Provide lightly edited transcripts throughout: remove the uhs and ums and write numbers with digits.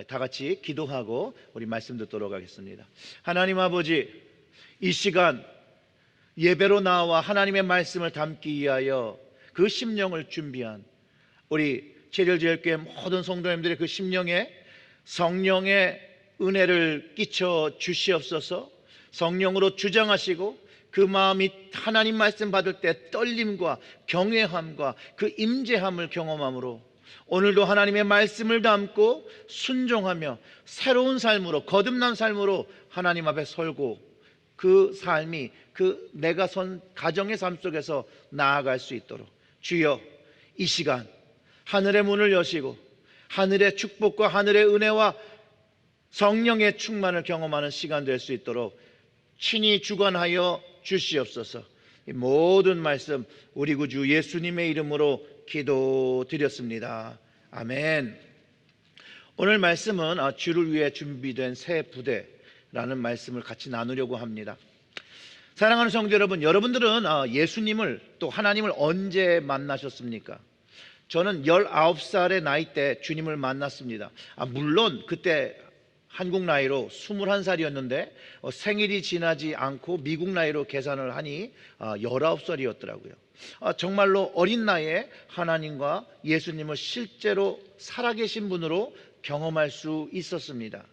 다 같이 기도하고 우리 말씀 듣도록 하겠습니다. 하나님 아버지, 이 시간 예배로 나와 하나님의 말씀을 담기 위하여 그 심령을 준비한 우리 제일제일교회 모든 성도님들의 그 심령에 성령의 은혜를 끼쳐 주시옵소서. 성령으로 주장하시고 그 마음이 하나님 말씀 받을 때 떨림과 경외함과 그 임재함을 경험함으로 오늘도 하나님의 말씀을 담고 순종하며 새로운 삶으로, 거듭난 삶으로 하나님 앞에 설고 그 삶이 그 내가 선 가정의 삶 속에서 나아갈 수 있도록 주여, 이 시간 하늘의 문을 여시고 하늘의 축복과 하늘의 은혜와 성령의 충만을 경험하는 시간 될 수 있도록 친히 주관하여 주시옵소서. 이 모든 말씀 우리 구주 예수님의 이름으로 기도드렸습니다. 아멘. 오늘 말씀은 주를 위해 준비된 새 부대라는 말씀을 같이 나누려고 합니다. 사랑하는 성도 여러분, 여러분들은 예수님을 또 하나님을 언제 만나셨습니까? 저는 19살의 나이 때 주님을 만났습니다. 물론 그때 한국 나이로 21살이었는데 생일이 지나지 않고 미국 나이로 계산을 하니 19살이었더라고요. 정말로 어린 나이에 하나님과 예수님을 실제로 살아계신 분으로 경험할 수 있었습니다.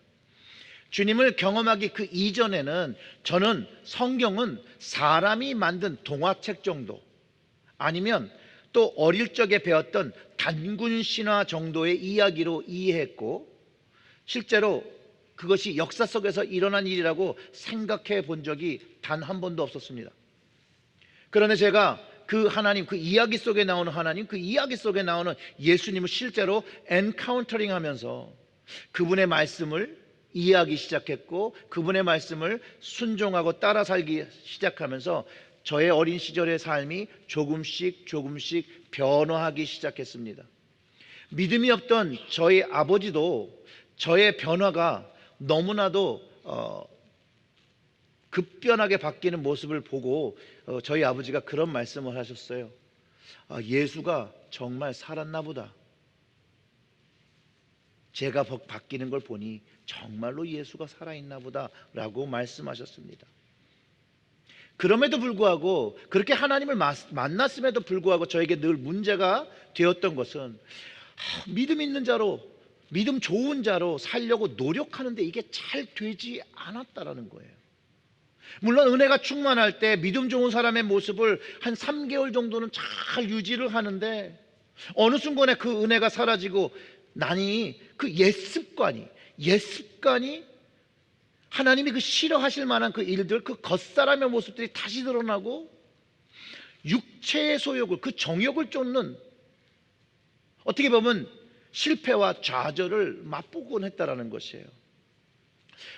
주님을 경험하기 그 이전에는 저는 성경은 사람이 만든 동화책 정도, 아니면 또 어릴 적에 배웠던 단군 신화 정도의 이야기로 이해했고, 실제로 그것이 역사 속에서 일어난 일이라고 생각해 본 적이 단 한 번도 없었습니다. 그런데 제가 그 하나님, 그 이야기 속에 나오는 하나님, 그 이야기 속에 나오는 예수님을 실제로 엔카운터링 하면서 그분의 말씀을 이해하기 시작했고, 그분의 말씀을 순종하고 따라 살기 시작하면서 저의 어린 시절의 삶이 조금씩 변화하기 시작했습니다. 믿음이 없던 저희 아버지도 저의 변화가 너무나도 급변하게 바뀌는 모습을 보고 저희 아버지가 그런 말씀을 하셨어요. 예수가 정말 살았나 보다. 제가 바뀌는 걸 보니 정말로 예수가 살아있나 보다 라고 말씀하셨습니다. 그럼에도 불구하고, 그렇게 하나님을 만났음에도 불구하고 저에게 늘 문제가 되었던 것은 믿음 있는 자로, 믿음 좋은 자로 살려고 노력하는데 이게 잘 되지 않았다라는 거예요. 물론 은혜가 충만할 때 믿음 좋은 사람의 모습을 한 3개월 정도는 잘 유지를 하는데, 어느 순간에 그 은혜가 사라지고 나니 그 옛습관이 하나님이 그 싫어하실 만한 그 일들, 그 겉사람의 모습들이 다시 드러나고 육체의 소욕을, 그 정욕을 쫓는, 어떻게 보면 실패와 좌절을 맛보곤 했다라는 것이에요.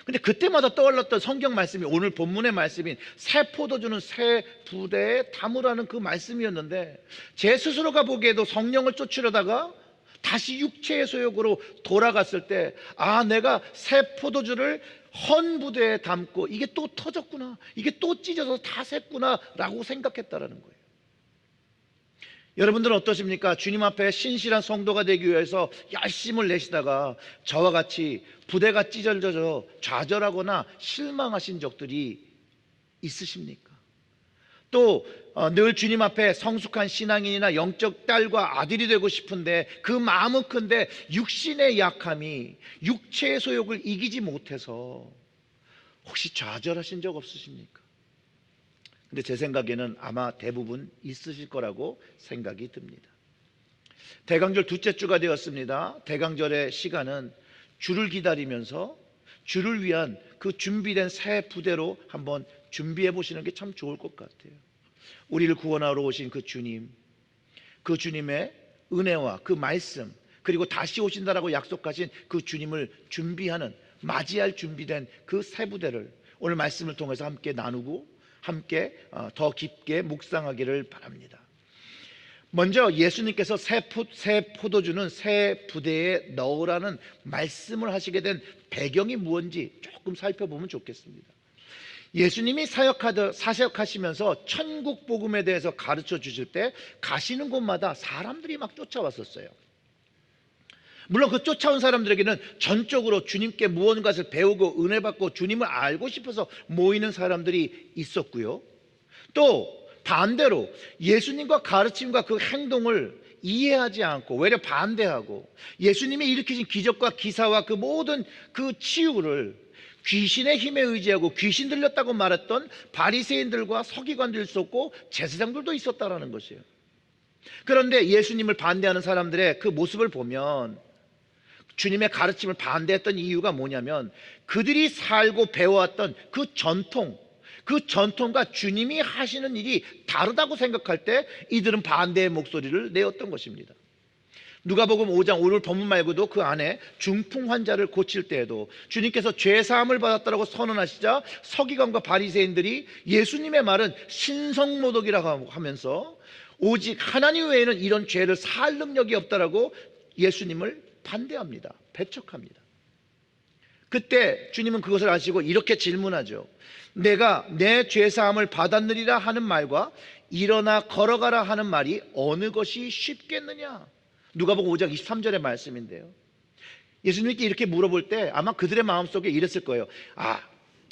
근데 그때마다 떠올랐던 성경 말씀이 오늘 본문의 말씀인 새 포도주는 새 부대에 담으라는 그 말씀이었는데, 제 스스로가 보기에도 성령을 쫓으려다가 다시 육체의 소욕으로 돌아갔을 때, 내가 새 포도주를 헌 부대에 담고 이게 또 터졌구나, 이게 또 찢어서 다 샜구나 라고 생각했다라는 거예요. 여러분들은 어떠십니까? 주님 앞에 신실한 성도가 되기 위해서 열심을 내시다가 저와 같이 부대가 찢어져서 좌절하거나 실망하신 적들이 있으십니까? 또 늘 주님 앞에 성숙한 신앙인이나 영적 딸과 아들이 되고 싶은데 그 마음은 큰데 육신의 약함이 육체의 소욕을 이기지 못해서 혹시 좌절하신 적 없으십니까? 근데 제 생각에는 아마 대부분 있으실 거라고 생각이 듭니다. 대강절 둘째 주가 되었습니다. 대강절의 시간은 주를 기다리면서 주를 위한 그 준비된 새 부대로 한번 준비해 보시는 게 참 좋을 것 같아요. 우리를 구원하러 오신 그 주님, 그 주님의 은혜와 그 말씀, 그리고 다시 오신다라고 약속하신 그 주님을 준비하는, 맞이할 준비된 그 새 부대를 오늘 말씀을 통해서 함께 나누고 함께 더 깊게 묵상하기를 바랍니다. 먼저 예수님께서 새 포도주는 새 부대에 넣으라는 말씀을 하시게 된 배경이 무엇인지 조금 살펴보면 좋겠습니다. 예수님이 사역하시면서 천국 복음에 대해서 가르쳐 주실 때 가시는 곳마다 사람들이 막 쫓아왔었어요. 물론 그 쫓아온 사람들에게는 전적으로 주님께 무언가를 배우고 은혜 받고 주님을 알고 싶어서 모이는 사람들이 있었고요. 또 반대로 예수님과 가르침과 그 행동을 이해하지 않고 외려 반대하고 예수님이 일으키신 기적과 기사와 그 모든 그 치유를 귀신의 힘에 의지하고 귀신 들렸다고 말했던 바리새인들과 서기관들도 있었고 제사장들도 있었다라는 것이에요. 그런데 예수님을 반대하는 사람들의 그 모습을 보면 주님의 가르침을 반대했던 이유가 뭐냐면 그들이 살고 배워왔던 그 전통과 주님이 하시는 일이 다르다고 생각할 때 이들은 반대의 목소리를 내었던 것입니다. 누가복음 5장 오늘 본문 말고도 그 안에 중풍 환자를 고칠 때에도 주님께서 죄사함을 받았다고 선언하시자 서기관과 바리새인들이 예수님의 말은 신성모독이라고 하면서 오직 하나님 외에는 이런 죄를 살 능력이 없다라고 예수님을 반대합니다. 배척합니다. 그때 주님은 그것을 아시고 이렇게 질문하죠. 내가 내 죄사함을 받았느니라 하는 말과 일어나 걸어가라 하는 말이 어느 것이 쉽겠느냐? 누가복음 5장 23절의 말씀인데요. 예수님께 이렇게 물어볼 때 아마 그들의 마음속에 이랬을 거예요.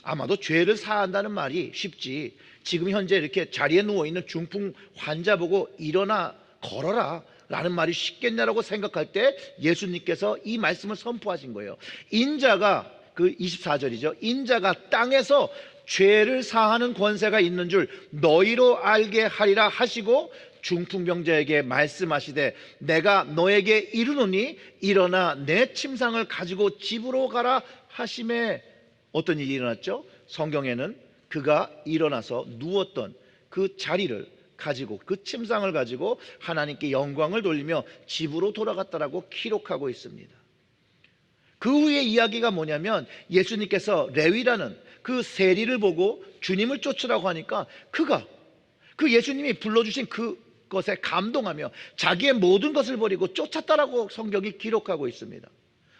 아마도 죄를 사한다는 말이 쉽지, 지금 현재 이렇게 자리에 누워있는 중풍 환자 보고 일어나 걸어라 라는 말이 쉽겠냐라고 생각할 때 예수님께서 이 말씀을 선포하신 거예요. 인자가, 그 24절이죠. 인자가 땅에서 죄를 사하는 권세가 있는 줄 너희로 알게 하리라 하시고 중풍병자에게 말씀하시되 내가 너에게 이르노니 일어나 내 침상을 가지고 집으로 가라 하심에 어떤 일이 일어났죠? 성경에는 그가 일어나서 누웠던 그 자리를 가지고 그 침상을 가지고 하나님께 영광을 돌리며 집으로 돌아갔다라고 기록하고 있습니다. 그 후에 이야기가 뭐냐면 예수님께서 레위라는 그 세리를 보고 주님을 쫓으라고 하니까 그가 그 예수님이 불러주신 그것에 감동하며 자기의 모든 것을 버리고 쫓았다라고 성경이 기록하고 있습니다.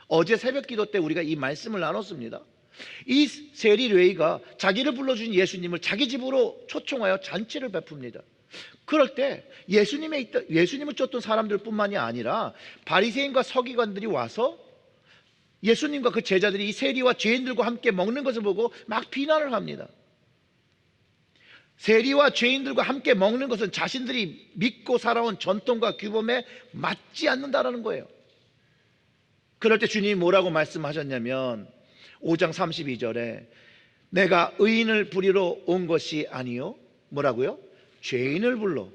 어제 새벽 기도 때 우리가 이 말씀을 나눴습니다. 이 세리 레위가 자기를 불러주신 예수님을 자기 집으로 초청하여 잔치를 베풉니다. 그럴 때 예수님을 쫓던 사람들뿐만이 아니라 바리새인과 서기관들이 와서 예수님과 그 제자들이 이 세리와 죄인들과 함께 먹는 것을 보고 막 비난을 합니다. 세리와 죄인들과 함께 먹는 것은 자신들이 믿고 살아온 전통과 규범에 맞지 않는다라는 거예요. 그럴 때 주님이 뭐라고 말씀하셨냐면 5장 32절에 내가 의인을 부리러 온 것이 아니요 뭐라고요? 죄인을 불러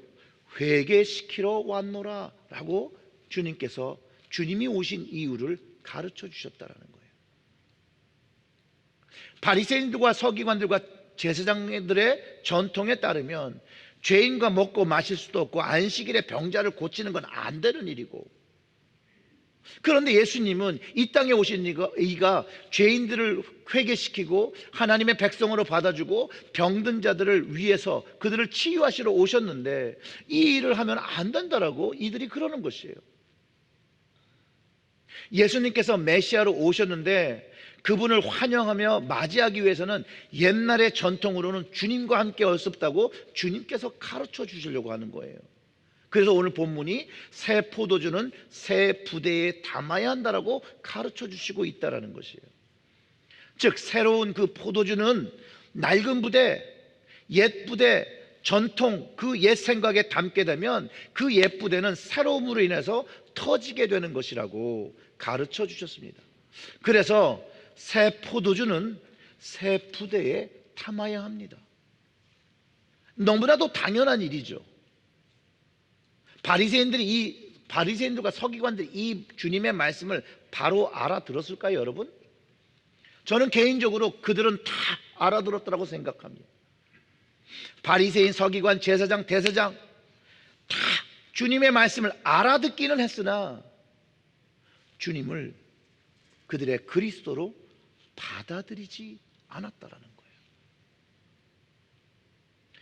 회개시키러 왔노라 라고 주님께서 주님이 오신 이유를 가르쳐 주셨다는 거예요. 바리새인들과 서기관들과 제사장들의 전통에 따르면 죄인과 먹고 마실 수도 없고 안식일에 병자를 고치는 건 안 되는 일이고, 그런데 예수님은 이 땅에 오신 이가 죄인들을 회개시키고 하나님의 백성으로 받아주고 병든 자들을 위해서 그들을 치유하시러 오셨는데 이 일을 하면 안 된다라고 이들이 그러는 것이에요. 예수님께서 메시아로 오셨는데 그분을 환영하며 맞이하기 위해서는 옛날의 전통으로는 주님과 함께 할 수 없다고 주님께서 가르쳐 주시려고 하는 거예요. 그래서 오늘 본문이 새 포도주는 새 부대에 담아야 한다라고 가르쳐 주시고 있다라는 것이에요. 즉 새로운 그 포도주는 낡은 부대, 옛 부대, 전통, 그 옛 생각에 담게 되면 그 옛 부대는 새로움으로 인해서 터지게 되는 것이라고 가르쳐 주셨습니다. 그래서 새 포도주는 새 부대에 담아야 합니다. 너무나도 당연한 일이죠. 바리새인들과 서기관들이 이 주님의 말씀을 바로 알아들었을까요, 여러분? 저는 개인적으로 그들은 다 알아들었다고 생각합니다. 바리새인, 서기관, 제사장, 대제사장 다 주님의 말씀을 알아듣기는 했으나 주님을 그들의 그리스도로 받아들이지 않았다라는 거예요.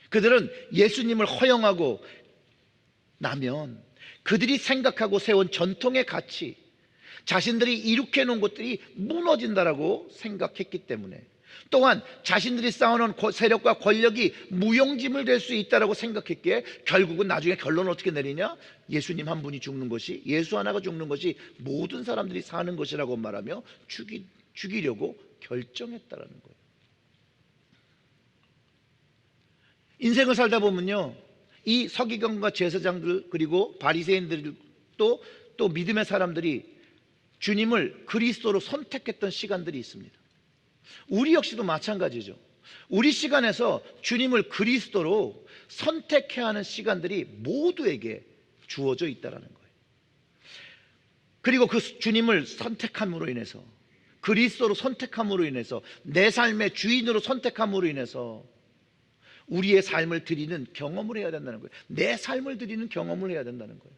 그들은 예수님을 허용하고 나면 그들이 생각하고 세운 전통의 가치, 자신들이 이룩해 놓은 것들이 무너진다라고 생각했기 때문에 또한 자신들이 쌓아놓은 세력과 권력이 무용지물 될 수 있다고 생각했기에 결국은 나중에 결론을 어떻게 내리냐? 예수님 한 분이 죽는 것이, 예수 하나가 죽는 것이 모든 사람들이 사는 것이라고 말하며 죽이려고 결정했다라는 거예요. 인생을 살다 보면요, 이 서기관과 제사장들 그리고 바리새인들도 또 믿음의 사람들이 주님을 그리스도로 선택했던 시간들이 있습니다. 우리 역시도 마찬가지죠. 우리 시간에서 주님을 그리스도로 선택해야 하는 시간들이 모두에게 주어져 있다는 거예요. 그리고 그 주님을 선택함으로 인해서, 그리스도로 선택함으로 인해서, 내 삶의 주인으로 선택함으로 인해서 우리의 삶을 드리는 경험을 해야 된다는 거예요. 내 삶을 드리는 경험을 해야 된다는 거예요.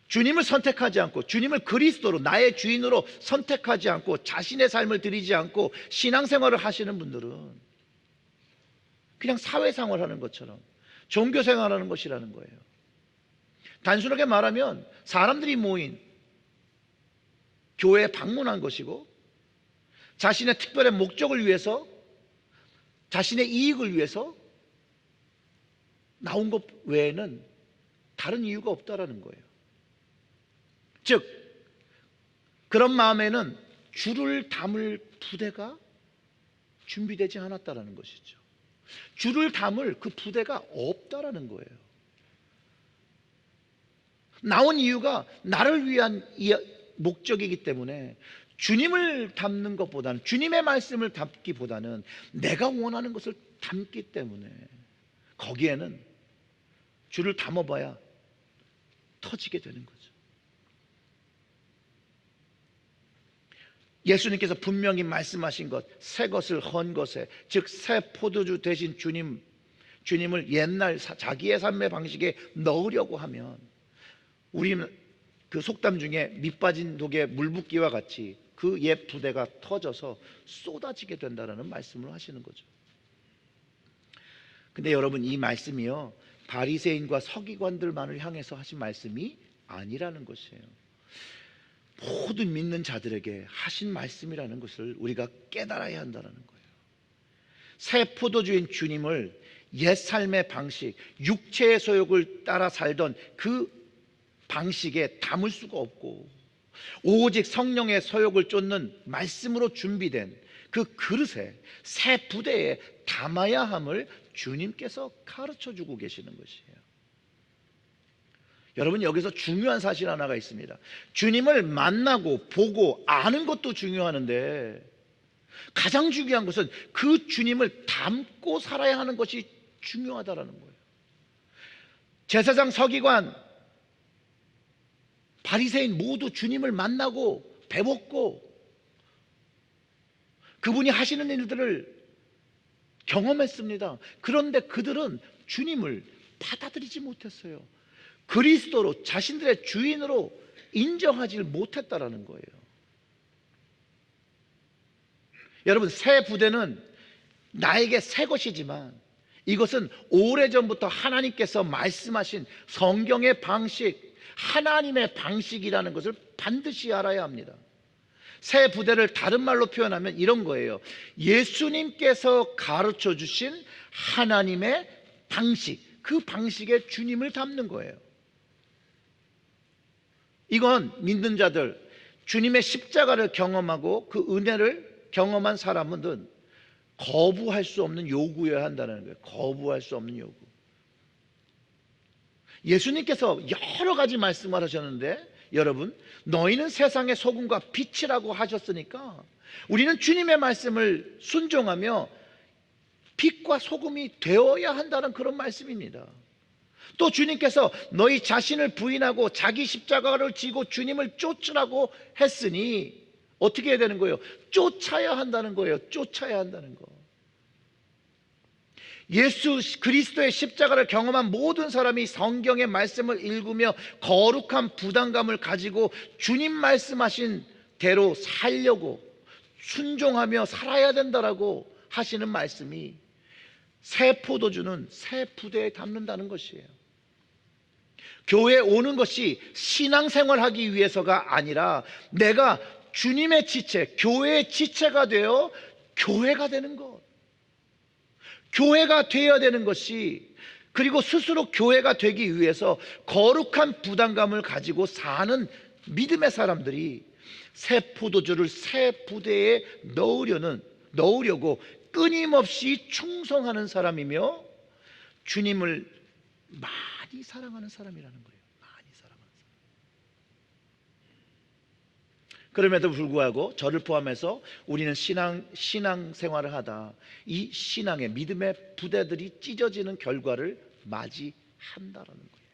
주님을 선택하지 않고, 주님을 그리스도로 나의 주인으로 선택하지 않고, 자신의 삶을 드리지 않고 신앙생활을 하시는 분들은 그냥 사회생활하는 것처럼 종교생활하는 것이라는 거예요. 단순하게 말하면 사람들이 모인 교회에 방문한 것이고, 자신의 특별한 목적을 위해서, 자신의 이익을 위해서 나온 것 외에는 다른 이유가 없다라는 거예요. 즉, 그런 마음에는 주를 담을 부대가 준비되지 않았다라는 것이죠. 주를 담을 그 부대가 없다라는 거예요. 나온 이유가 나를 위한 목적이기 때문에 주님을 담는 것보다는, 주님의 말씀을 담기보다는 내가 원하는 것을 담기 때문에 거기에는 주를 담아봐야 터지게 되는 거죠. 예수님께서 분명히 말씀하신 것, 새 것을 헌 것에, 즉 새 포도주 대신 주님을 옛날 자기의 삶의 방식에 넣으려고 하면 우리는 그 속담 중에 밑 빠진 독에 물 붓기와 같이 그 옛 부대가 터져서 쏟아지게 된다는 말씀을 하시는 거죠. 근데 여러분, 이 말씀이요, 바리새인과 서기관들만을 향해서 하신 말씀이 아니라는 것이에요. 모든 믿는 자들에게 하신 말씀이라는 것을 우리가 깨달아야 한다는 거예요. 새 포도주인 주님을 옛 삶의 방식, 육체의 소욕을 따라 살던 그 방식에 담을 수가 없고, 오직 성령의 소욕을 쫓는 말씀으로 준비된 그 그릇에, 새 부대에 담아야 함을 주님께서 가르쳐주고 계시는 것이에요. 여러분, 여기서 중요한 사실 하나가 있습니다. 주님을 만나고 보고 아는 것도 중요하는데 가장 중요한 것은 그 주님을 담고 살아야 하는 것이 중요하다는 거예요. 제사장, 서기관, 바리새인 모두 주님을 만나고 배웠고 그분이 하시는 일들을 경험했습니다. 그런데 그들은 주님을 받아들이지 못했어요. 그리스도로, 자신들의 주인으로 인정하지 못했다라는 거예요. 여러분, 새 부대는 나에게 새 것이지만 이것은 오래전부터 하나님께서 말씀하신 성경의 방식, 하나님의 방식이라는 것을 반드시 알아야 합니다. 새 부대를 다른 말로 표현하면 이런 거예요. 예수님께서 가르쳐 주신 하나님의 방식, 그 방식에 주님을 담는 거예요. 이건 믿는 자들, 주님의 십자가를 경험하고 그 은혜를 경험한 사람은 거부할 수 없는 요구여야 한다는 거예요. 거부할 수 없는 요구. 예수님께서 여러 가지 말씀을 하셨는데, 여러분, 너희는 세상의 소금과 빛이라고 하셨으니까 우리는 주님의 말씀을 순종하며 빛과 소금이 되어야 한다는 그런 말씀입니다. 또 주님께서 너희 자신을 부인하고 자기 십자가를 지고 주님을 쫓으라고 했으니 어떻게 해야 되는 거예요? 쫓아야 한다는 거예요. 쫓아야 한다는 거. 예수 그리스도의 십자가를 경험한 모든 사람이 성경의 말씀을 읽으며 거룩한 부담감을 가지고 주님 말씀하신 대로 살려고 순종하며 살아야 된다라고 하시는 말씀이 새 포도주는 새 부대에 담는다는 것이에요. 교회에 오는 것이 신앙생활하기 위해서가 아니라 내가 주님의 지체, 교회의 지체가 되어 교회가 되는 것, 교회가 되어야 되는 것이, 그리고 스스로 교회가 되기 위해서 거룩한 부담감을 가지고 사는 믿음의 사람들이 새 포도주를 새 부대에 넣으려고 끊임없이 충성하는 사람이며 주님을 많이 사랑하는 사람이라는 거예요. 많이 사랑하는 사람. 그럼에도 불구하고 저를 포함해서 우리는 신앙 생활을 하다 이 신앙의 믿음의 부대들이 찢어지는 결과를 맞이한다라는 거예요.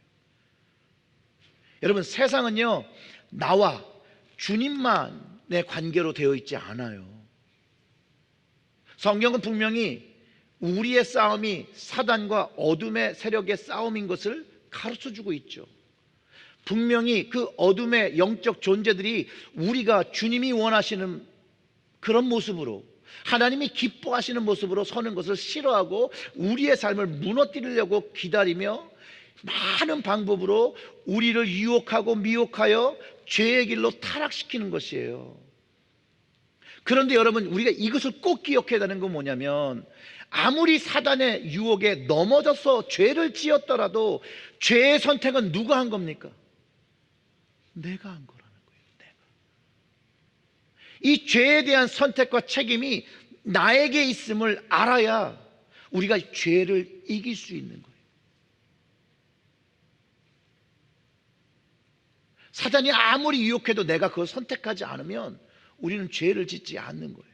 여러분, 세상은요, 나와 주님만의 관계로 되어 있지 않아요. 성경은 분명히 우리의 싸움이 사단과 어둠의 세력의 싸움인 것을 가르쳐주고 있죠. 분명히 그 어둠의 영적 존재들이 우리가 주님이 원하시는 그런 모습으로, 하나님이 기뻐하시는 모습으로 서는 것을 싫어하고 우리의 삶을 무너뜨리려고 기다리며 많은 방법으로 우리를 유혹하고 미혹하여 죄의 길로 타락시키는 것이에요. 그런데 여러분, 우리가 이것을 꼭 기억해야 되는 건 뭐냐면, 아무리 사단의 유혹에 넘어져서 죄를 지었더라도 죄의 선택은 누가 한 겁니까? 내가 한 거라는 거예요. 내가. 이 죄에 대한 선택과 책임이 나에게 있음을 알아야 우리가 죄를 이길 수 있는 거예요. 사단이 아무리 유혹해도 내가 그걸 선택하지 않으면 우리는 죄를 짓지 않는 거예요.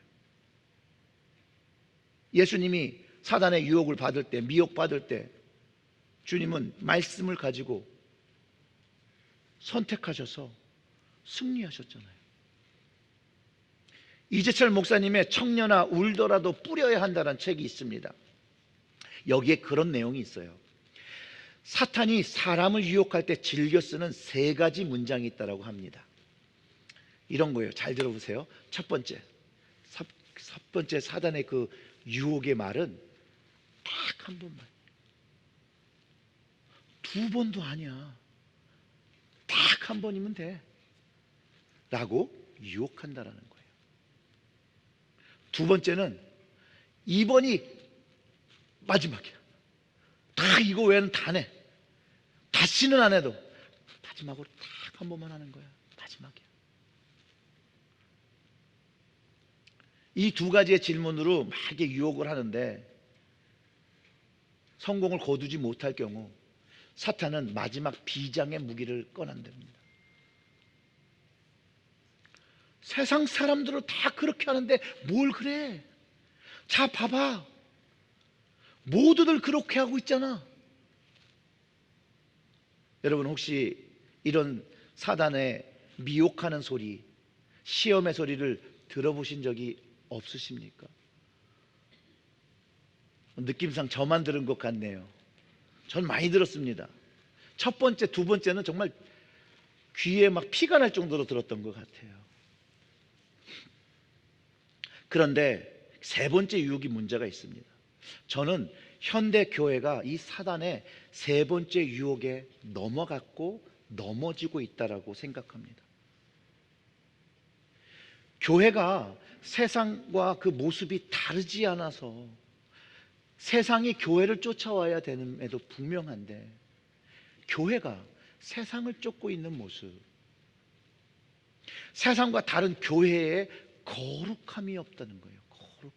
예수님이 사단의 유혹을 받을 때, 미혹받을 때 주님은 말씀을 가지고 선택하셔서 승리하셨잖아요. 이재철 목사님의 청년아 울더라도 뿌려야 한다는 책이 있습니다. 여기에 그런 내용이 있어요. 사탄이 사람을 유혹할 때 즐겨 쓰는 3가지 문장이 있다고 합니다. 이런 거예요. 잘 들어보세요. 첫 번째 사단의 그 유혹의 말은 딱 한 번만, 2번도 아니야, 딱 한 번이면 돼 라고 유혹한다라는 거예요. 2번째는 2번이 마지막이야. 다 이거 외에는 다 내. 다시는 안 해도 마지막으로 딱 한 번만 하는 거야. 마지막이야. 이 2가지의 질문으로 막 이렇게 유혹을 하는데 성공을 거두지 못할 경우 사탄은 마지막 비장의 무기를 꺼낸답니다. 세상 사람들은 다 그렇게 하는데 뭘 그래? 자, 봐봐. 모두들 그렇게 하고 있잖아. 여러분, 혹시 이런 사단의 미혹하는 소리, 시험의 소리를 들어보신 적이 없으십니까? 느낌상 저만 들은 것 같네요. 전 많이 들었습니다. 첫 번째, 2번째는 정말 귀에 막 피가 날 정도로 들었던 것 같아요. 그런데 3번째 유혹이 문제가 있습니다. 저는 현대 교회가 이 사단의 3번째 유혹에 넘어갔고 넘어지고 있다라고 생각합니다. 교회가 세상과 그 모습이 다르지 않아서 세상이 교회를 쫓아와야 되는에도 분명한데, 교회가 세상을 쫓고 있는 모습, 세상과 다른 교회에 거룩함이 없다는 거예요. 거룩함.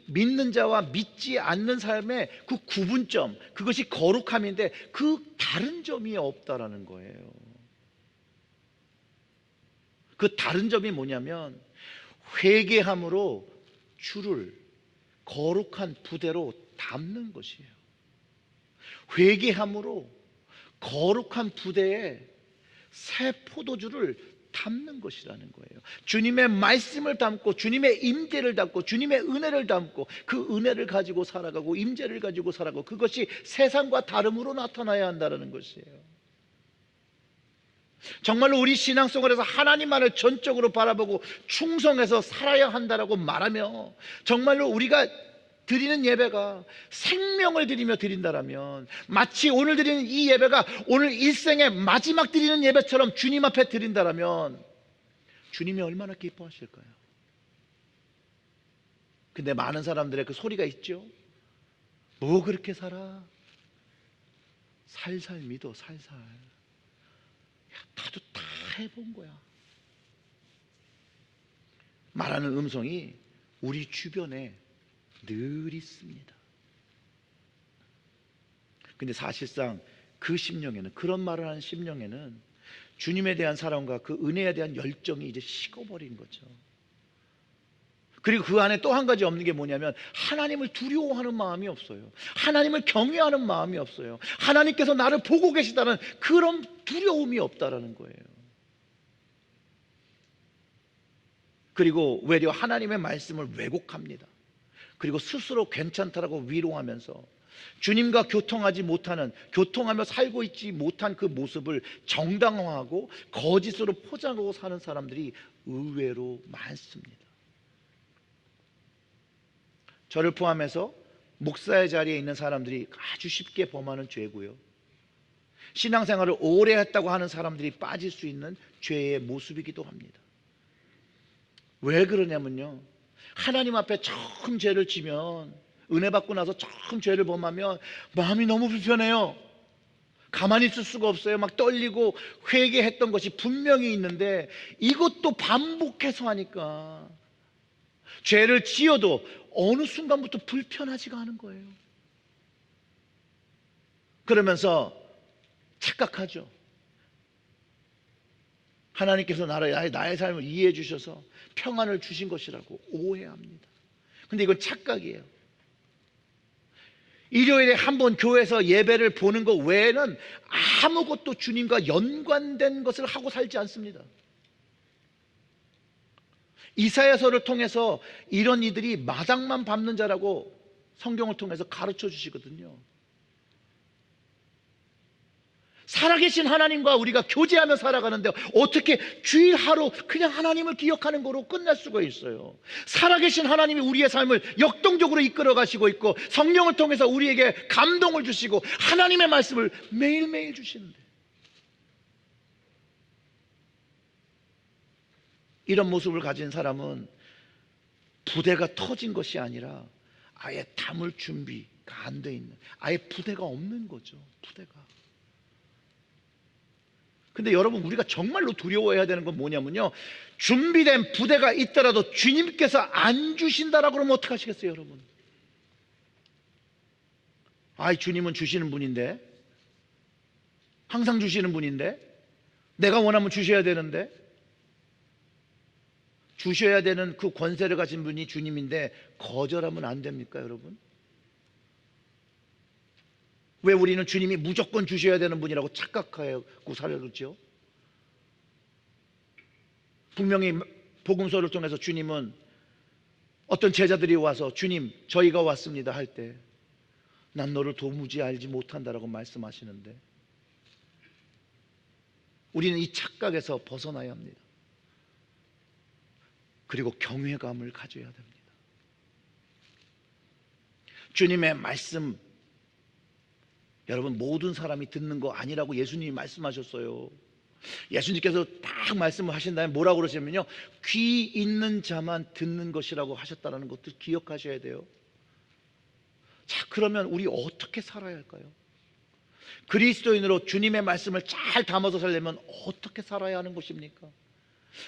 믿는 자와 믿지 않는 사람의 그 구분점, 그것이 거룩함인데 그 다른 점이 없다라는 거예요. 그 다른 점이 뭐냐면, 회개함으로 주를 거룩한 부대로 담는 것이에요. 회개함으로 거룩한 부대에 새 포도주를 담는 것이라는 거예요. 주님의 말씀을 담고 주님의 임재를 담고 주님의 은혜를 담고 그 은혜를 가지고 살아가고 임재를 가지고 살아가고, 그것이 세상과 다름으로 나타나야 한다는 것이에요. 정말로 우리 신앙생활에서 하나님만을 전적으로 바라보고 충성해서 살아야 한다라고 말하며, 정말로 우리가 드리는 예배가 생명을 드리며 드린다라면, 마치 오늘 드리는 이 예배가 오늘 일생의 마지막 드리는 예배처럼 주님 앞에 드린다라면, 주님이 얼마나 기뻐하실까요? 근데 많은 사람들의 그 소리가 있죠. 뭐 그렇게 살아? 살살 믿어, 살살. 야, 나도 다 해본 거야. 말하는 음성이 우리 주변에 늘 있습니다. 근데 사실상 그 심령에는, 그런 말을 하는 심령에는 주님에 대한 사랑과 그 은혜에 대한 열정이 이제 식어버린 거죠. 그리고 그 안에 또 한 가지 없는 게 뭐냐면 하나님을 두려워하는 마음이 없어요. 하나님을 경외하는 마음이 없어요. 하나님께서 나를 보고 계시다는 그런 두려움이 없다라는 거예요. 그리고 외려 하나님의 말씀을 왜곡합니다. 그리고 스스로 괜찮다라고 위로하면서 주님과 교통하며 살고 있지 못한 그 모습을 정당화하고 거짓으로 포장하고 사는 사람들이 의외로 많습니다. 저를 포함해서 목사의 자리에 있는 사람들이 아주 쉽게 범하는 죄고요, 신앙생활을 오래 했다고 하는 사람들이 빠질 수 있는 죄의 모습이기도 합니다. 왜 그러냐면요, 하나님 앞에 처음 죄를 지면, 은혜 받고 나서 처음 죄를 범하면 마음이 너무 불편해요. 가만히 있을 수가 없어요. 막 떨리고 회개했던 것이 분명히 있는데 이것도 반복해서 하니까 죄를 지어도 어느 순간부터 불편하지가 않은 거예요. 그러면서 착각하죠. 하나님께서 나의 삶을 이해해 주셔서 평안을 주신 것이라고 오해합니다. 근데 이건 착각이에요. 일요일에 한번 교회에서 예배를 보는 것 외에는 아무것도 주님과 연관된 것을 하고 살지 않습니다. 이사야서를 통해서 이런 이들이 마당만 밟는 자라고 성경을 통해서 가르쳐 주시거든요. 살아계신 하나님과 우리가 교제하며 살아가는데 어떻게 주일 하루 그냥 하나님을 기억하는 거로 끝날 수가 있어요? 살아계신 하나님이 우리의 삶을 역동적으로 이끌어 가시고 있고 성령을 통해서 우리에게 감동을 주시고 하나님의 말씀을 매일매일 주시는데, 이런 모습을 가진 사람은 부대가 터진 것이 아니라 아예 담을 준비가 안 돼 있는, 아예 부대가 없는 거죠. 부대가. 근데 여러분, 우리가 정말로 두려워해야 되는 건 뭐냐면요, 준비된 부대가 있더라도 주님께서 안 주신다라고 그러면 어떡하시겠어요 여러분? 아이, 주님은 주시는 분인데, 항상 주시는 분인데, 내가 원하면 주셔야 되는데, 주셔야 되는 그 권세를 가진 분이 주님인데 거절하면 안 됩니까 여러분? 왜 우리는 주님이 무조건 주셔야 되는 분이라고 착각하고 살았죠? 분명히 복음서를 통해서 주님은 어떤 제자들이 와서 주님, 저희가 왔습니다 할 때 난 너를 도무지 알지 못한다라고 말씀하시는데, 우리는 이 착각에서 벗어나야 합니다. 그리고 경외감을 가져야 됩니다. 주님의 말씀, 여러분, 모든 사람이 듣는 거 아니라고 예수님이 말씀하셨어요. 예수님께서 딱 말씀을 하신 다음에 뭐라고 그러시냐면요, 귀 있는 자만 듣는 것이라고 하셨다는 것들 기억하셔야 돼요. 자, 그러면 우리 어떻게 살아야 할까요? 그리스도인으로 주님의 말씀을 잘 담아서 살려면 어떻게 살아야 하는 것입니까?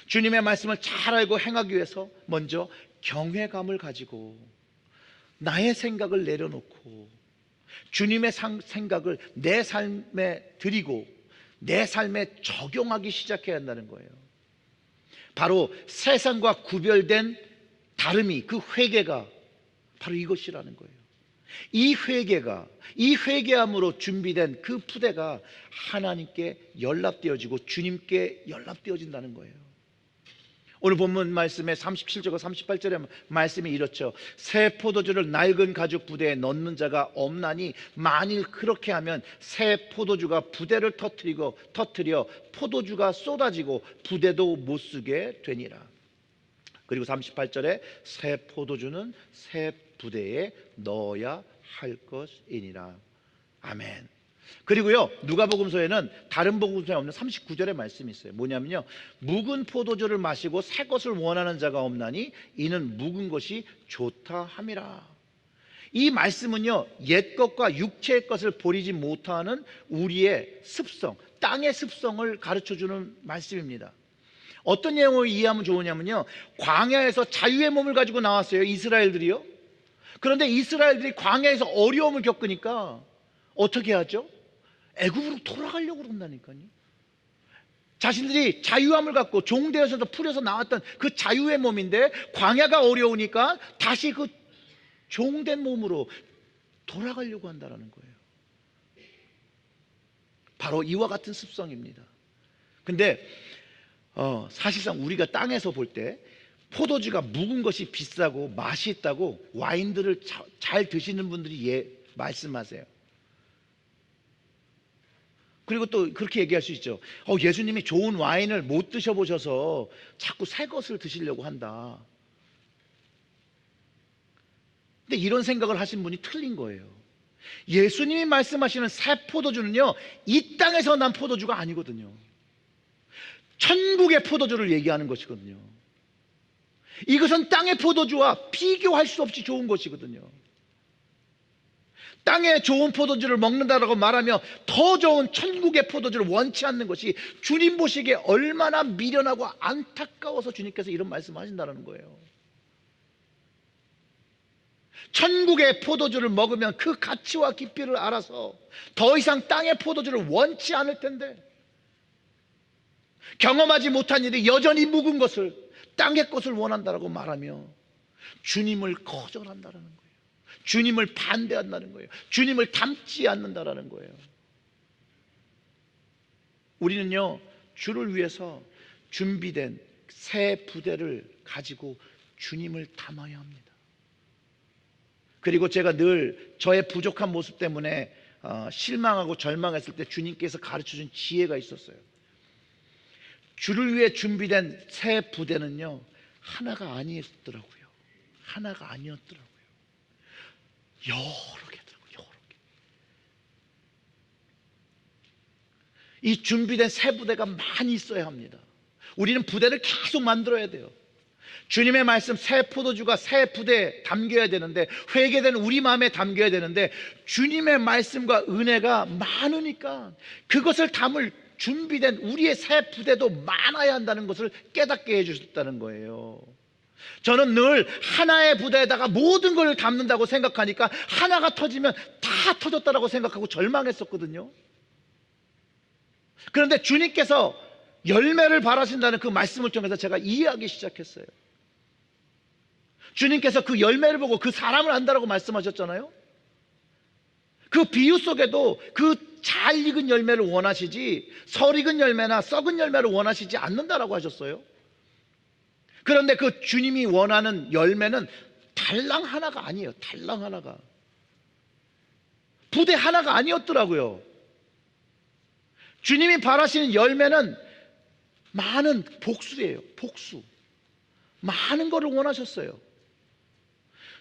주님의 말씀을 잘 알고 행하기 위해서 먼저 경외감을 가지고 나의 생각을 내려놓고 주님의 생각을 내 삶에 드리고 내 삶에 적용하기 시작해야 한다는 거예요. 바로 세상과 구별된 다름이, 그 회개가 바로 이것이라는 거예요. 이 회개함으로 준비된 그 부대가 하나님께 연락되어지고 주님께 연락되어진다는 거예요. 오늘 본문 말씀의 37절과 38절의 말씀이 이렇죠. 새 포도주를 낡은 가죽 부대에 넣는 자가 없나니 만일 그렇게 하면 새 포도주가 부대를 터뜨려 포도주가 쏟아지고 부대도 못 쓰게 되니라. 그리고 38절에 새 포도주는 새 부대에 넣어야 할 것이니라. 아멘. 그리고요, 누가복음서에는 다른 복음서에 없는 39절의 말씀이 있어요. 뭐냐면요, 묵은 포도주를 마시고 새 것을 원하는 자가 없나니 이는 묵은 것이 좋다 함이라. 이 말씀은요, 옛 것과 육체의 것을 버리지 못하는 우리의 습성, 땅의 습성을 가르쳐주는 말씀입니다. 어떤 내용을 이해하면 좋으냐면요, 광야에서 자유의 몸을 가지고 나왔어요, 이스라엘들이요. 그런데 이스라엘들이 광야에서 어려움을 겪으니까 어떻게 하죠? 애굽으로 돌아가려고 그런다니까요. 자신들이 자유함을 갖고 종되어서 풀려서 나왔던 그 자유의 몸인데 광야가 어려우니까 다시 그 종된 몸으로 돌아가려고 한다는 거예요. 바로 이와 같은 습성입니다. 근데 사실상 우리가 땅에서 볼 때 포도주가 묵은 것이 비싸고 맛이 있다고 와인들을 잘 드시는 분들이 말씀하세요. 그리고 또 그렇게 얘기할 수 있죠. 예수님이 좋은 와인을 못 드셔보셔서 자꾸 새 것을 드시려고 한다. 근데 이런 생각을 하신 분이 틀린 거예요. 예수님이 말씀하시는 새 포도주는요, 이 땅에서 난 포도주가 아니거든요. 천국의 포도주를 얘기하는 것이거든요. 이것은 땅의 포도주와 비교할 수 없이 좋은 것이거든요. 땅의 좋은 포도주를 먹는다라고 말하며 더 좋은 천국의 포도주를 원치 않는 것이 주님 보시기에 얼마나 미련하고 안타까워서 주님께서 이런 말씀하신다는 거예요. 천국의 포도주를 먹으면 그 가치와 깊이를 알아서 더 이상 땅의 포도주를 원치 않을 텐데, 경험하지 못한 일이 여전히 묵은 것을, 땅의 것을 원한다라고 말하며 주님을 거절한다는 거예요. 주님을 반대한다는 거예요. 주님을 닮지 않는다라는 거예요. 우리는요, 주를 위해서 준비된 새 부대를 가지고 주님을 닮아야 합니다. 그리고 제가 늘 저의 부족한 모습 때문에 실망하고 절망했을 때 주님께서 가르쳐준 지혜가 있었어요. 주를 위해 준비된 새 부대는요, 하나가 아니었더라고요. 하나가 아니었더라고요. 여러 개더라고요. 여러 개. 이 준비된 새 부대가 많이 있어야 합니다. 우리는 부대를 계속 만들어야 돼요. 주님의 말씀, 새 포도주가 새 부대에 담겨야 되는데, 회개된 우리 마음에 담겨야 되는데, 주님의 말씀과 은혜가 많으니까 그것을 담을 준비된 우리의 새 부대도 많아야 한다는 것을 깨닫게 해주셨다는 거예요. 저는 늘 하나의 부대에다가 모든 걸 담는다고 생각하니까 하나가 터지면 다 터졌다라고 생각하고 절망했었거든요. 그런데 주님께서 열매를 바라신다는 그 말씀을 통해서 제가 이해하기 시작했어요. 주님께서 그 열매를 보고 그 사람을 안다라고 말씀하셨잖아요. 그 비유 속에도 그 잘 익은 열매를 원하시지 설 익은 열매나 썩은 열매를 원하시지 않는다라고 하셨어요. 그런데 그 주님이 원하는 열매는 달랑 하나가 아니에요. 달랑 하나가. 부대 하나가 아니었더라고요. 주님이 바라시는 열매는 많은 복수예요. 복수. 많은 것을 원하셨어요.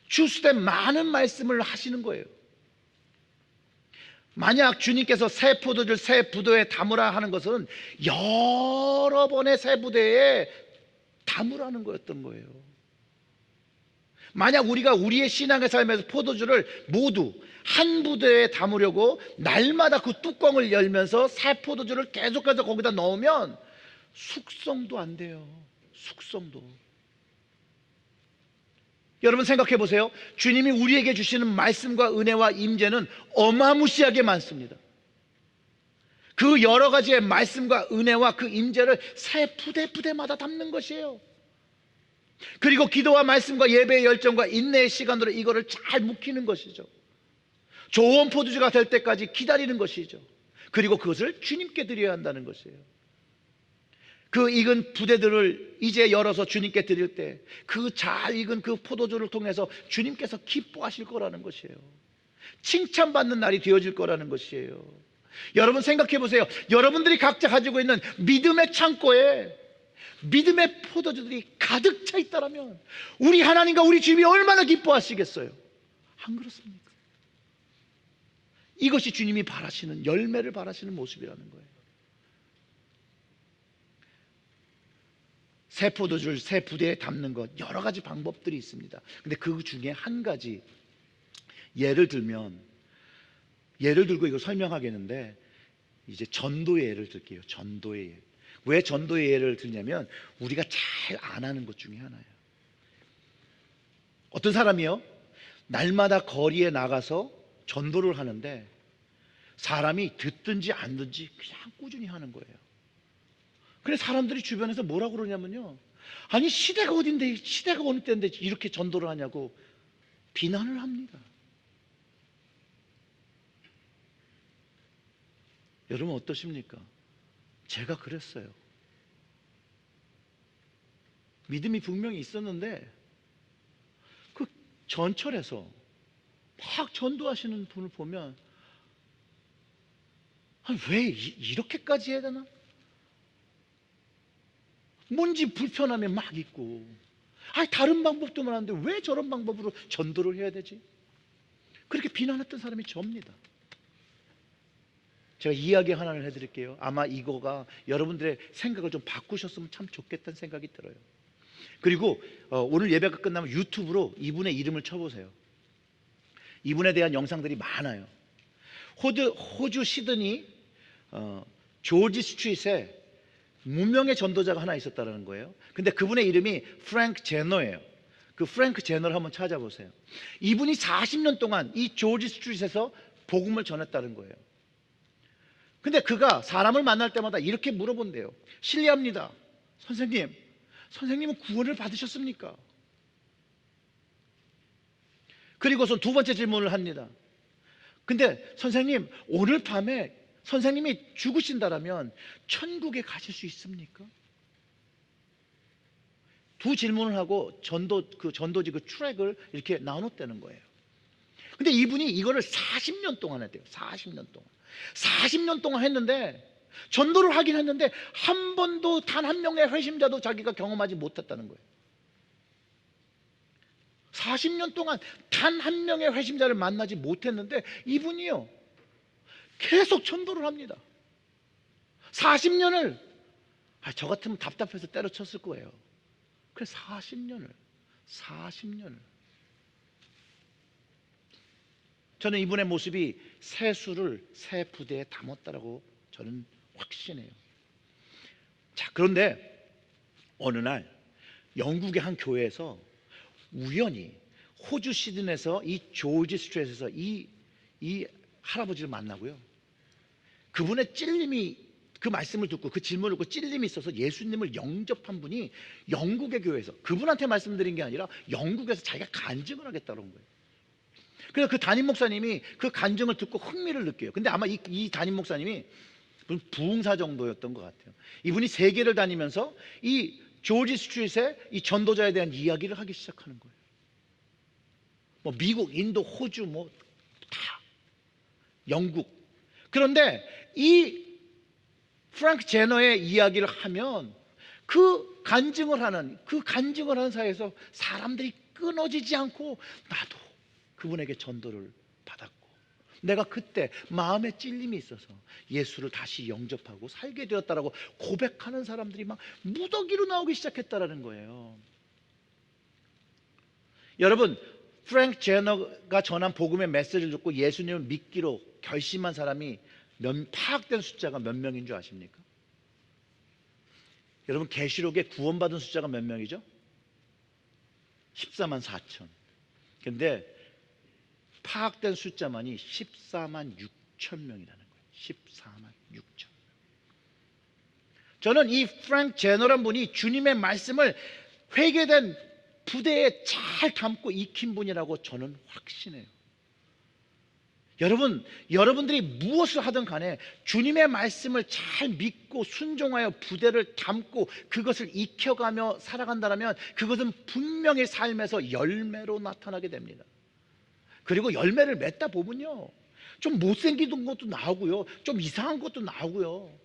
주스된 많은 말씀을 하시는 거예요. 만약 주님께서 새 포도주를 새 부대에 담으라 하는 것은 여러 번의 새 부대에 담으라는 거였던 거예요. 만약 우리가 우리의 신앙의 삶에서 포도주를 모두 한 부대에 담으려고 날마다 그 뚜껑을 열면서 새 포도주를 계속해서 거기다 넣으면 숙성도 안 돼요. 숙성도. 여러분 생각해 보세요. 주님이 우리에게 주시는 말씀과 은혜와 임재는 어마무시하게 많습니다. 그 여러 가지의 말씀과 은혜와 그 임재를 새 부대마다 담는 것이에요. 그리고 기도와 말씀과 예배의 열정과 인내의 시간으로 이거를 잘 묵히는 것이죠. 좋은 포도주가 될 때까지 기다리는 것이죠. 그리고 그것을 주님께 드려야 한다는 것이에요. 그 익은 부대들을 이제 열어서 주님께 드릴 때 그 잘 익은 그 포도주를 통해서 주님께서 기뻐하실 거라는 것이에요. 칭찬받는 날이 되어질 거라는 것이에요. 여러분 생각해 보세요. 여러분들이 각자 가지고 있는 믿음의 창고에 믿음의 포도주들이 가득 차 있다면 우리 하나님과 우리 주님이 얼마나 기뻐하시겠어요? 안 그렇습니까? 이것이 주님이 바라시는, 열매를 바라시는 모습이라는 거예요. 새 포도주를 새 부대에 담는 것, 여러 가지 방법들이 있습니다. 근데 그 중에 한 가지, 예를 들고 이거 설명하겠는데, 이제 전도의 예를 들게요. 전도의 예. 왜 전도의 예를 들냐면, 우리가 잘 안 하는 것 중에 하나예요. 어떤 사람이요, 날마다 거리에 나가서 전도를 하는데 사람이 듣든지 안 듣든지 그냥 꾸준히 하는 거예요. 그래서 사람들이 주변에서 뭐라고 그러냐면요, 아니 시대가 어딘데, 시대가 어느 때인데 이렇게 전도를 하냐고 비난을 합니다. 여러분 어떠십니까? 제가 그랬어요. 믿음이 분명히 있었는데 그 전철에서 막 전도하시는 분을 보면, 아니, 왜 이렇게까지 해야 되나? 뭔지 불편함에 막 있고, 아니 다른 방법도 많은데 왜 저런 방법으로 전도를 해야 되지? 그렇게 비난했던 사람이 접니다. 제가 이야기 하나를 해드릴게요. 아마 이거가 여러분들의 생각을 좀 바꾸셨으면 참 좋겠다는 생각이 들어요. 그리고 오늘 예배가 끝나면 유튜브로 이분의 이름을 쳐보세요. 이분에 대한 영상들이 많아요. 호주 시드니 조지 스트릿에 무명의 전도자가 하나 있었다는 거예요. 근데 그분의 이름이 프랭크 제너예요. 그 프랭크 제너를 한번 찾아보세요. 이분이 40년 동안 이 조지 스트릿에서 복음을 전했다는 거예요. 근데 그가 사람을 만날 때마다 이렇게 물어본대요. 실례합니다, 선생님은 구원을 받으셨습니까? 그리고서 두 번째 질문을 합니다. 근데 선생님, 오늘 밤에 선생님이 죽으신다라면 천국에 가실 수 있습니까? 두 질문을 하고 전도지 그 트랙을 이렇게 나눴다는 거예요. 근데 이분이 이거를 40년 동안 했대요. 40년 동안 했는데, 전도를 하긴 했는데 한 번도 단 한 명의 회심자도 자기가 경험하지 못했다는 거예요. 40년 동안 단 한 명의 회심자를 만나지 못했는데 이분이요 계속 전도를 합니다. 40년을 저 같으면 답답해서 때려쳤을 거예요. 그래서 40년을 저는 이분의 모습이 새수를 새 부대에 담았다라고 저는 확신해요. 자, 그런데 어느 날 영국의 한 교회에서 우연히 호주 시드니에서 이 조지 스트레이트에서 이 할아버지를 만나고요, 그분의 찔림이, 그 말씀을 듣고 그 질문을 듣고 찔림이 있어서 예수님을 영접한 분이 영국의 교회에서, 그분한테 말씀드린 게 아니라 영국에서 자기가 간증을 하겠다는 거예요. 그래서 그 담임 목사님이 그 간증을 듣고 흥미를 느껴요. 근데 아마 이 담임 목사님이 부흥사 정도였던 것 같아요. 이분이 세계를 다니면서 이 조지 스트릿의 이 전도자에 대한 이야기를 하기 시작하는 거예요. 뭐 미국, 인도, 호주, 뭐 다 영국. 그런데 이 프랭크 제너의 이야기를 하면 그 간증을 하는 사이에서 사람들이 끊어지지 않고 나도 그분에게 전도를 받았고, 내가 그때 마음에 찔림이 있어서 예수를 다시 영접하고 살게 되었다라고 고백하는 사람들이 막 무더기로 나오기 시작했다라는 거예요. 여러분, 프랭크 제너가 전한 복음의 메시지를 듣고 예수님을 믿기로 결심한 사람이 파악된 숫자가 몇 명인 줄 아십니까? 여러분, 계시록에 구원받은 숫자가 몇 명이죠? 14만 4천. 근데 파악된 숫자만이 14만 6천 명이라는 거예요. 14만 6천. 저는 이 프랭크 제너란 분이 주님의 말씀을 회개된 부대에 잘 담고 익힌 분이라고 저는 확신해요. 여러분들이 무엇을 하든 간에 주님의 말씀을 잘 믿고 순종하여 부대를 담고 그것을 익혀가며 살아간다면 그것은 분명히 삶에서 열매로 나타나게 됩니다. 그리고 열매를 맺다 보면요, 좀 못생긴 것도 나오고요, 좀 이상한 것도 나오고요,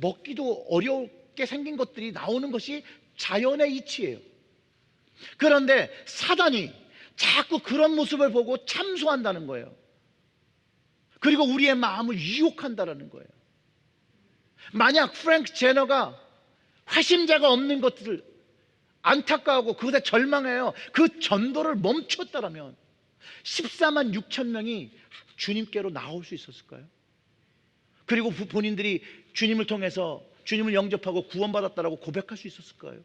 먹기도 어렵게 생긴 것들이 나오는 것이 자연의 이치예요. 그런데 사단이 자꾸 그런 모습을 보고 참소한다는 거예요. 그리고 우리의 마음을 유혹한다라는 거예요. 만약 프랭크 제너가 화심자가 없는 것들을 안타까워하고 그것에 절망해요. 그 전도를 멈췄다라면 14만 6천 명이 주님께로 나올 수 있었을까요? 그리고 본인들이 주님을 통해서 주님을 영접하고 구원받았다라고 고백할 수 있었을까요?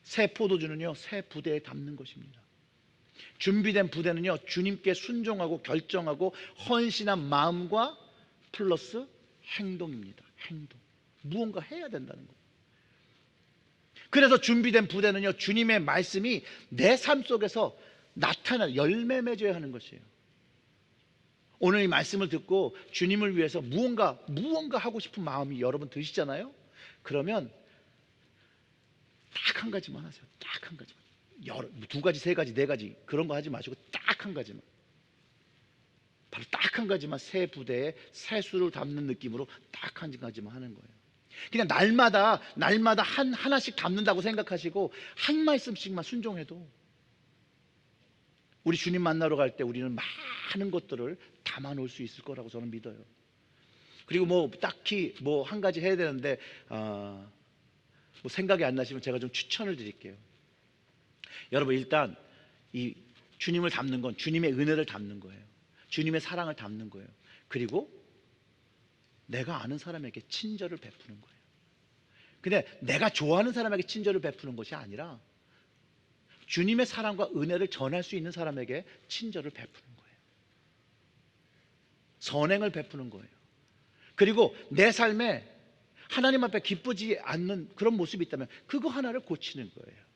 새 포도주는요, 새 부대에 담는 것입니다. 준비된 부대는요, 주님께 순종하고 결정하고 헌신한 마음과 플러스 행동입니다. 행동. 무언가 해야 된다는 거예요. 그래서 준비된 부대는요, 주님의 말씀이 내 삶 속에서 나타나 열매 맺어야 하는 것이에요. 오늘 이 말씀을 듣고 주님을 위해서 무언가 하고 싶은 마음이 여러분 드시잖아요. 그러면 딱 한 가지만 하세요. 딱 한 가지만. 두 가지, 세 가지, 네 가지 그런 거 하지 마시고 딱 한 가지만. 바로 딱 한 가지만 새 부대에 새 수를 담는 느낌으로 딱 한 가지만 하는 거예요. 그냥 날마다 하나씩 담는다고 생각하시고 한 말씀씩만 순종해도 우리 주님 만나러 갈 때 우리는 많은 것들을 담아 놓을 수 있을 거라고 저는 믿어요. 그리고 뭐 딱히 뭐 한 가지 해야 되는데 뭐 생각이 안 나시면 제가 좀 추천을 드릴게요. 여러분, 일단 이 주님을 담는 건 주님의 은혜를 담는 거예요. 주님의 사랑을 담는 거예요. 그리고 내가 아는 사람에게 친절을 베푸는 거예요. 근데 내가 좋아하는 사람에게 친절을 베푸는 것이 아니라 주님의 사랑과 은혜를 전할 수 있는 사람에게 친절을 베푸는 거예요. 선행을 베푸는 거예요. 그리고 내 삶에 하나님 앞에 기쁘지 않는 그런 모습이 있다면 그거 하나를 고치는 거예요.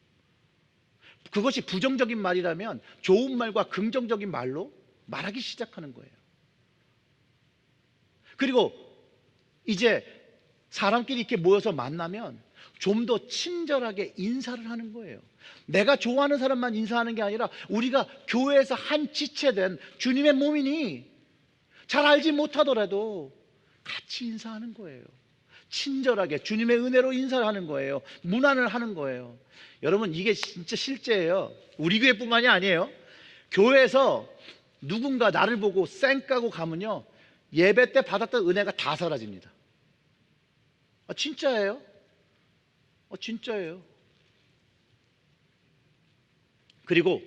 그것이 부정적인 말이라면 좋은 말과 긍정적인 말로 말하기 시작하는 거예요. 그리고 이제 사람끼리 이렇게 모여서 만나면 좀 더 친절하게 인사를 하는 거예요. 내가 좋아하는 사람만 인사하는 게 아니라 우리가 교회에서 한 지체된 주님의 몸이니 잘 알지 못하더라도 같이 인사하는 거예요. 친절하게 주님의 은혜로 인사를 하는 거예요. 문안을 하는 거예요. 여러분, 이게 진짜 실제예요. 우리 교회뿐만이 아니에요. 교회에서 누군가 나를 보고 쌩까고 가면요, 예배 때 받았던 은혜가 다 사라집니다. 진짜예요. 진짜예요. 그리고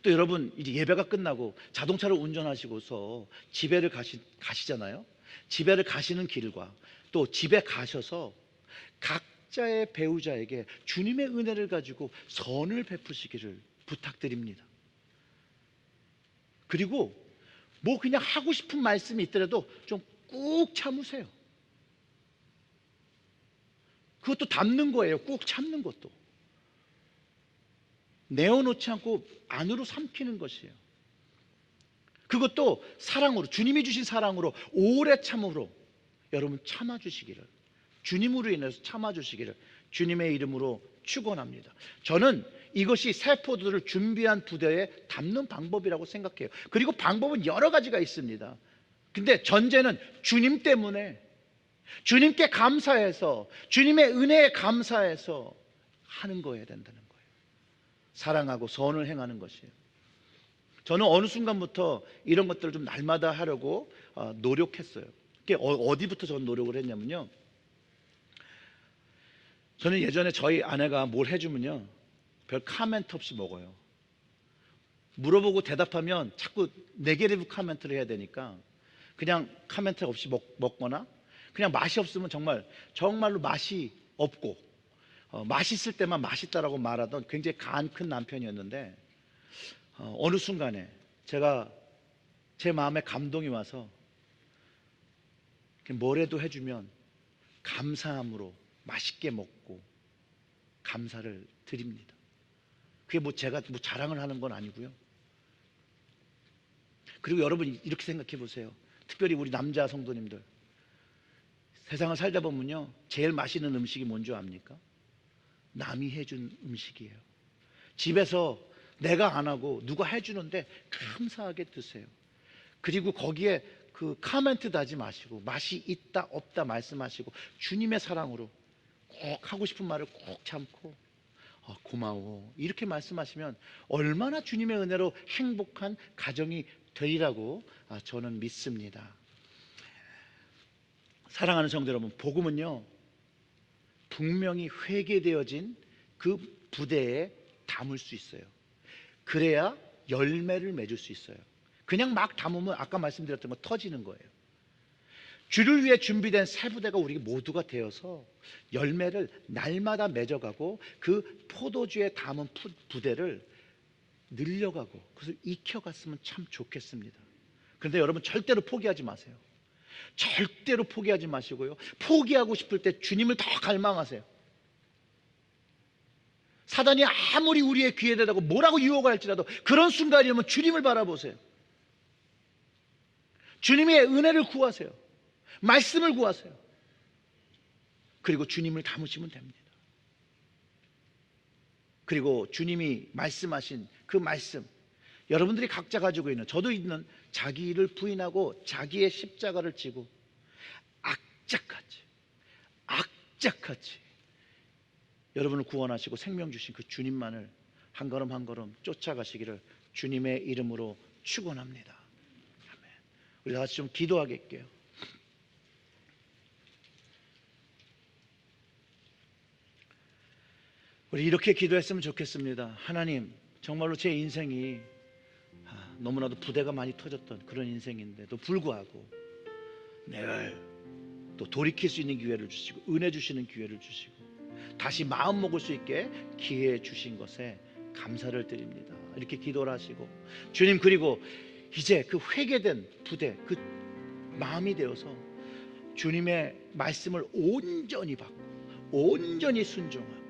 또 여러분, 이제 예배가 끝나고 자동차를 운전하시고서 집에를 가시잖아요. 집에를 가시는 길과 또 집에 가셔서 각자의 배우자에게 주님의 은혜를 가지고 선을 베푸시기를 부탁드립니다. 그리고 뭐 그냥 하고 싶은 말씀이 있더라도 좀 꾹 참으세요. 그것도 담는 거예요. 꾹 참는 것도. 내어놓지 않고 안으로 삼키는 것이에요. 그것도 사랑으로, 주님이 주신 사랑으로 오래 참으로 여러분 참아주시기를, 주님으로 인해서 참아주시기를 주님의 이름으로 축원합니다. 저는 이것이 새 포도를 준비한 부대에 담는 방법이라고 생각해요. 그리고 방법은 여러 가지가 있습니다. 근데 전제는 주님 때문에, 주님께 감사해서, 주님의 은혜에 감사해서 하는 거여야 된다는 거예요. 사랑하고 선을 행하는 것이에요. 저는 어느 순간부터 이런 것들을 좀 날마다 하려고 노력했어요. 어디부터 저는 노력을 했냐면요, 저는 예전에 저희 아내가 뭘 해주면요 별 카멘트 없이 먹어요. 물어보고 대답하면 자꾸 네게티브 카멘트를 해야 되니까 그냥 카멘트 없이 먹거나, 그냥 맛이 없으면 정말로 맛이 없고 맛있을 때만 맛있다라고 말하던 굉장히 간 큰 남편이었는데, 어느 순간에 제가 제 마음에 감동이 와서 뭐라도 해주면 감사함으로 맛있게 먹고 감사를 드립니다. 그게 제가 자랑을 하는 건 아니고요. 그리고 여러분, 이렇게 생각해 보세요. 특별히 우리 남자 성도님들, 세상을 살다 보면요, 제일 맛있는 음식이 뭔지 압니까? 남이 해준 음식이에요. 집에서 내가 안 하고 누가 해주는데 감사하게 드세요. 그리고 거기에 그 카멘트도 하지 마시고 맛이 있다 없다 말씀하시고 주님의 사랑으로 꼭 하고 싶은 말을 꼭 참고 고마워, 이렇게 말씀하시면 얼마나 주님의 은혜로 행복한 가정이 되리라고 저는 믿습니다. 사랑하는 성도 여러분, 복음은요 분명히 회개되어진 그 부대에 담을 수 있어요. 그래야 열매를 맺을 수 있어요. 그냥 막 담으면 아까 말씀드렸던 거 터지는 거예요. 주를 위해 준비된 새 부대가 우리 모두가 되어서 열매를 날마다 맺어가고 그 포도주에 담은 부대를 늘려가고 그래서 익혀갔으면 참 좋겠습니다. 그런데 여러분 절대로 포기하지 마세요. 절대로 포기하지 마시고요, 포기하고 싶을 때 주님을 더 갈망하세요. 사단이 아무리 우리의 귀에 대다고 뭐라고 유혹할지라도 그런 순간이 오면 주님을 바라보세요. 주님의 은혜를 구하세요. 말씀을 구하세요. 그리고 주님을 담으시면 됩니다. 그리고 주님이 말씀하신 그 말씀, 여러분들이 각자 가지고 있는, 저도 있는 자기를 부인하고 자기의 십자가를 지고 악착같이 여러분을 구원하시고 생명 주신 그 주님만을 한 걸음 한 걸음 쫓아가시기를 주님의 이름으로 축원합니다. 아멘. 우리 다 같이 좀 기도하겠게요. 우리 이렇게 기도했으면 좋겠습니다. 하나님, 정말로 제 인생이 너무나도 부대가 많이 터졌던 그런 인생인데도 불구하고 내가 또 돌이킬 수 있는 기회를 주시고 은혜 주시는 기회를 주시고 다시 마음 먹을 수 있게 기회 주신 것에 감사를 드립니다. 이렇게 기도를 하시고, 주님, 그리고 이제 그 회개된 부대, 그 마음이 되어서 주님의 말씀을 온전히 받고 온전히 순종하고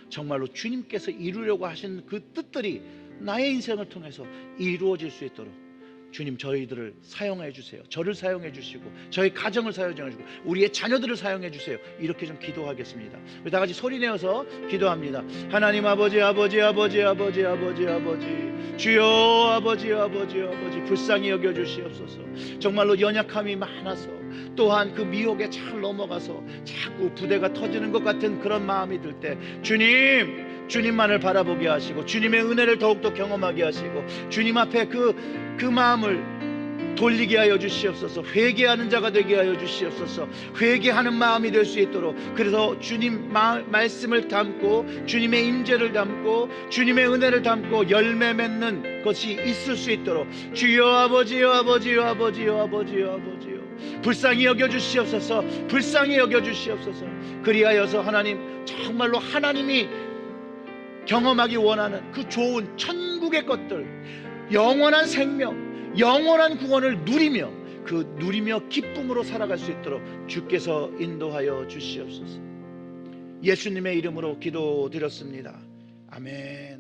정말로 주님께서 이루려고 하신 그 뜻들이 나의 인생을 통해서 이루어질 수 있도록 주님, 저희들을 사용해 주세요. 저를 사용해 주시고 저희 가정을 사용해 주시고 우리의 자녀들을 사용해 주세요. 이렇게 좀 기도하겠습니다. 우리 다 같이 소리 내어서 기도합니다. 하나님 아버지, 주여, 아버지 불쌍히 여겨 주시옵소서. 정말로 연약함이 많아서 또한 그 미혹에 잘 넘어가서 자꾸 부대가 터지는 것 같은 그런 마음이 들 때 주님만을 바라보게 하시고 주님의 은혜를 더욱더 경험하게 하시고 주님 앞에 그 마음을 돌리게 하여 주시옵소서. 회개하는 자가 되게 하여 주시옵소서. 회개하는 마음이 될 수 있도록, 그래서 주님 말씀을 담고 주님의 임재를 담고 주님의 은혜를 담고 열매 맺는 것이 있을 수 있도록 주여 아버지여 불쌍히 여겨 주시옵소서. 불쌍히 여겨 주시옵소서. 그리하여서 하나님, 정말로 하나님이 경험하기 원하는 그 좋은 천국의 것들, 영원한 생명, 영원한 구원을 누리며 기쁨으로 살아갈 수 있도록 주께서 인도하여 주시옵소서. 예수님의 이름으로 기도드렸습니다. 아멘.